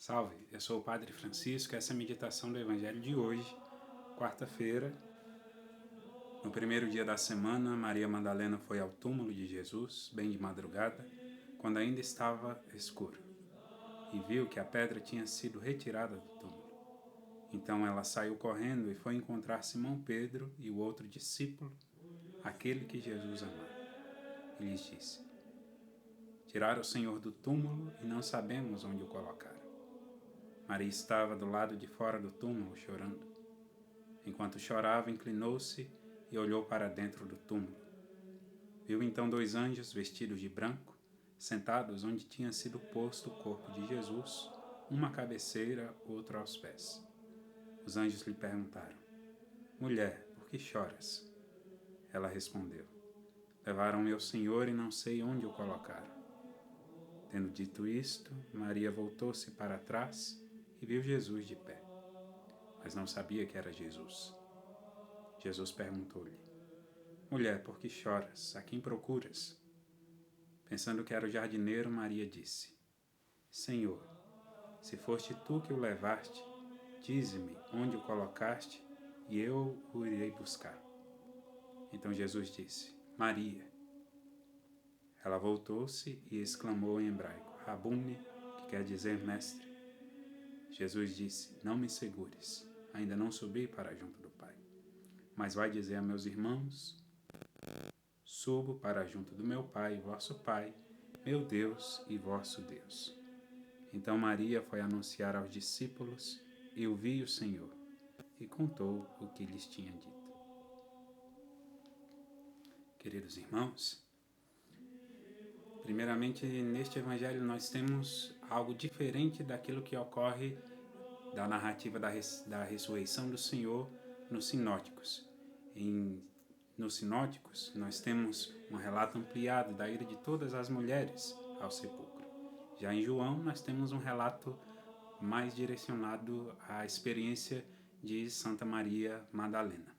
Salve, eu sou o Padre Francisco, essa é a meditação do Evangelho de hoje, quarta-feira. No primeiro dia da semana, Maria Madalena foi ao túmulo de Jesus, bem de madrugada, quando ainda estava escuro, e viu que a pedra tinha sido retirada do túmulo. Então ela saiu correndo e foi encontrar Simão Pedro e o outro discípulo, aquele que Jesus amava. E lhes disse: Tiraram o Senhor do túmulo e não sabemos onde o colocaram. Maria estava do lado de fora do túmulo, chorando. Enquanto chorava, inclinou-se e olhou para dentro do túmulo. Viu então dois anjos vestidos de branco, sentados onde tinha sido posto o corpo de Jesus, uma à cabeceira, outro aos pés. Os anjos lhe perguntaram: Mulher, por que choras? Ela respondeu: Levaram meu Senhor e não sei onde o colocaram. Tendo dito isto, Maria voltou-se para trás e viu Jesus de pé, mas não sabia que era Jesus. Jesus perguntou-lhe: Mulher, por que choras? A quem procuras? Pensando que era o jardineiro, Maria disse: Senhor, se foste tu que o levaste, dize-me onde o colocaste e eu o irei buscar. Então Jesus disse: Maria. Ela voltou-se e exclamou em hebraico: Rabune, que quer dizer mestre. Jesus disse: Não me segures, ainda não subi para junto do Pai. Mas vai dizer a meus irmãos: Subo para junto do meu Pai, vosso Pai, meu Deus e vosso Deus. Então Maria foi anunciar aos discípulos: Eu vi o Senhor, e contou o que lhes tinha dito. Queridos irmãos, primeiramente neste Evangelho nós temos algo diferente daquilo que ocorre da narrativa da ressurreição do Senhor nos sinóticos. Nos sinóticos nós temos um relato ampliado da ida de todas as mulheres ao sepulcro. Já em João nós temos um relato mais direcionado à experiência de Santa Maria Madalena.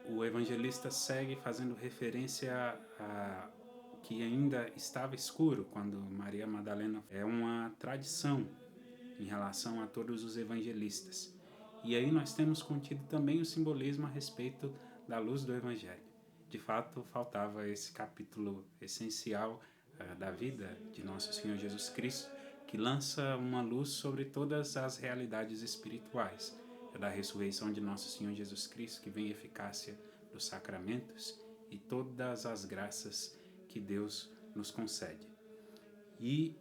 O evangelista segue fazendo referência a que ainda estava escuro quando Maria Madalena. É uma tradição em relação a todos os evangelistas. E aí nós temos contido também o simbolismo a respeito da luz do Evangelho. De fato, faltava esse capítulo essencial da vida de Nosso Senhor Jesus Cristo, que lança uma luz sobre todas as realidades espirituais. É da ressurreição de Nosso Senhor Jesus Cristo que vem a eficácia dos sacramentos e todas as graças que Deus nos concede. E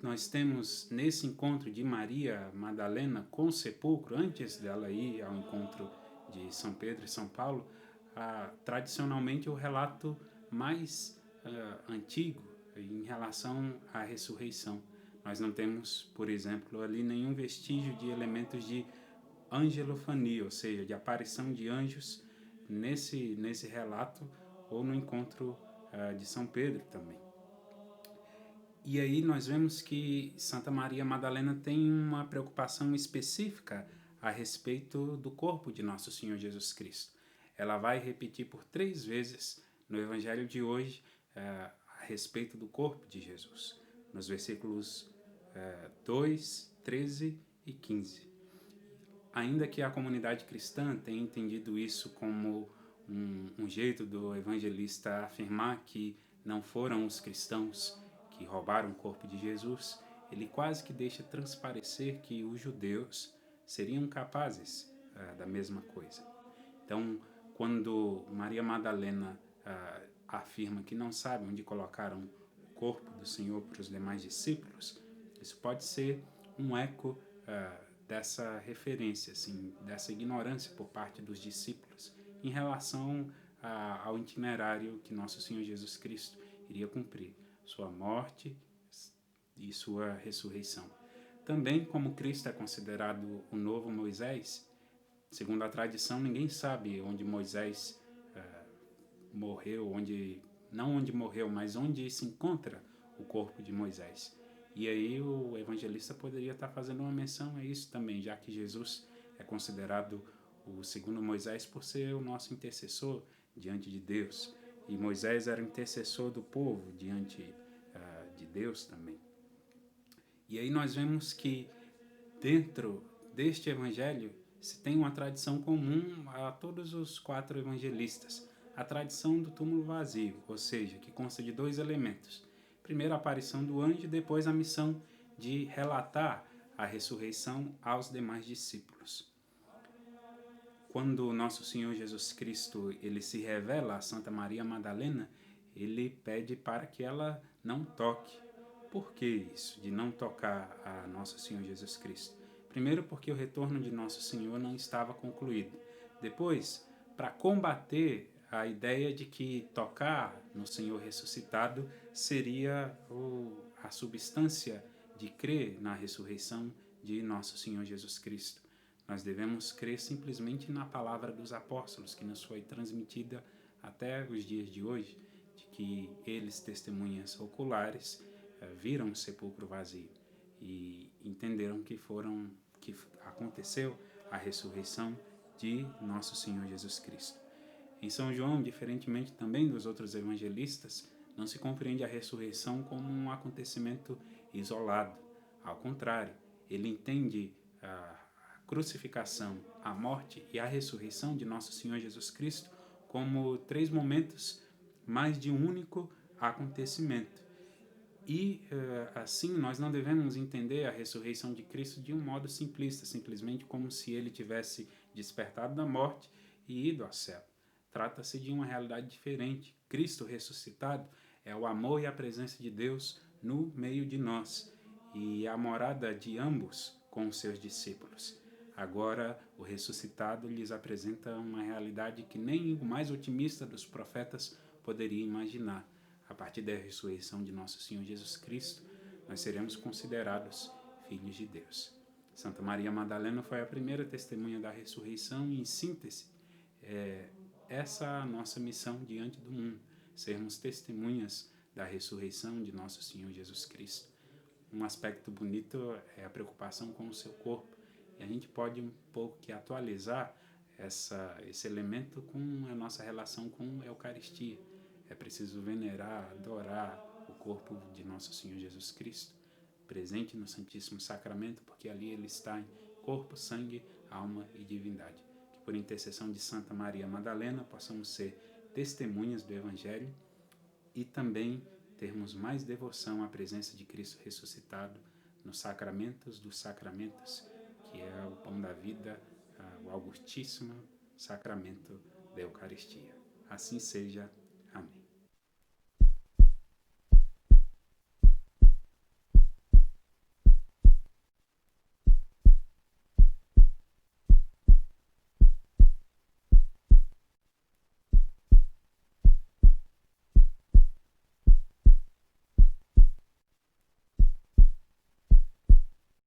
nós temos nesse encontro de Maria Madalena com o sepulcro, antes dela ir ao encontro de São Pedro e São Paulo, tradicionalmente o relato mais antigo em relação à ressurreição. Nós não temos, por exemplo, ali nenhum vestígio de elementos de angelofania, ou seja, de aparição de anjos nesse relato ou no encontro de São Pedro também. E aí nós vemos que Santa Maria Madalena tem uma preocupação específica a respeito do corpo de Nosso Senhor Jesus Cristo. Ela vai repetir por 3 vezes no Evangelho de hoje a respeito do corpo de Jesus, nos versículos 2, 13 e 15. Ainda que a comunidade cristã tenha entendido isso como um jeito do evangelista afirmar que não foram os cristãos que roubaram o corpo de Jesus, ele quase que deixa transparecer que os judeus seriam capazes da mesma coisa. Então, quando Maria Madalena afirma que não sabe onde colocaram o corpo do Senhor para os demais discípulos, isso pode ser um eco dessa referência, assim, dessa ignorância por parte dos discípulos em relação ao itinerário que Nosso Senhor Jesus Cristo iria cumprir, sua morte e sua ressurreição. Também, como Cristo é considerado o novo Moisés, segundo a tradição, ninguém sabe onde Moisés morreu, não onde morreu, mas onde se encontra o corpo de Moisés. E aí o evangelista poderia estar fazendo uma menção a isso também, já que Jesus é considerado o segundo Moisés por ser o nosso intercessor diante de Deus. E Moisés era o intercessor do povo diante de Deus também. E aí nós vemos que dentro deste evangelho se tem uma tradição comum a todos os 4 evangelistas, a tradição do túmulo vazio, ou seja, que consta de 2 elementos. Primeiro a aparição do anjo e depois a missão de relatar a ressurreição aos demais discípulos. Quando nosso Senhor Jesus Cristo ele se revela a Santa Maria Madalena, ele pede para que ela não toque. Por que isso, de não tocar a nosso Senhor Jesus Cristo? Primeiro, porque o retorno de nosso Senhor não estava concluído. Depois, para combater a ideia de que tocar no Senhor ressuscitado seria a substância de crer na ressurreição de nosso Senhor Jesus Cristo. Nós devemos crer simplesmente na palavra dos apóstolos, que nos foi transmitida até os dias de hoje, de que eles, testemunhas oculares, viram o sepulcro vazio e entenderam que aconteceu a ressurreição de nosso Senhor Jesus Cristo. Em São João, diferentemente também dos outros evangelistas, não se compreende a ressurreição como um acontecimento isolado. Ao contrário, ele entende a crucificação, a morte e a ressurreição de nosso Senhor Jesus Cristo como 3 momentos mais de um único acontecimento. E assim nós não devemos entender a ressurreição de Cristo de um modo simplista, simplesmente como se ele tivesse despertado da morte e ido ao céu. Trata-se de uma realidade diferente. Cristo ressuscitado é o amor e a presença de Deus no meio de nós e a morada de ambos com os seus discípulos. Agora, o ressuscitado lhes apresenta uma realidade que nem o mais otimista dos profetas poderia imaginar. A partir da ressurreição de nosso Senhor Jesus Cristo, nós seremos considerados filhos de Deus. Santa Maria Madalena foi a primeira testemunha da ressurreição e, em síntese, essa é a nossa missão diante do mundo, sermos testemunhas da ressurreição de nosso Senhor Jesus Cristo. Um aspecto bonito é a preocupação com o seu corpo, e a gente pode um pouco que atualizar esse elemento com a nossa relação com a Eucaristia. É preciso venerar, adorar o corpo de nosso Senhor Jesus Cristo, presente no Santíssimo Sacramento, porque ali ele está em corpo, sangue, alma e divindade. Que por intercessão de Santa Maria Madalena possamos ser testemunhas do Evangelho e também termos mais devoção à presença de Cristo ressuscitado nos sacramentos dos sacramentos, que é o pão da vida, o augustíssimo sacramento da Eucaristia. Assim seja.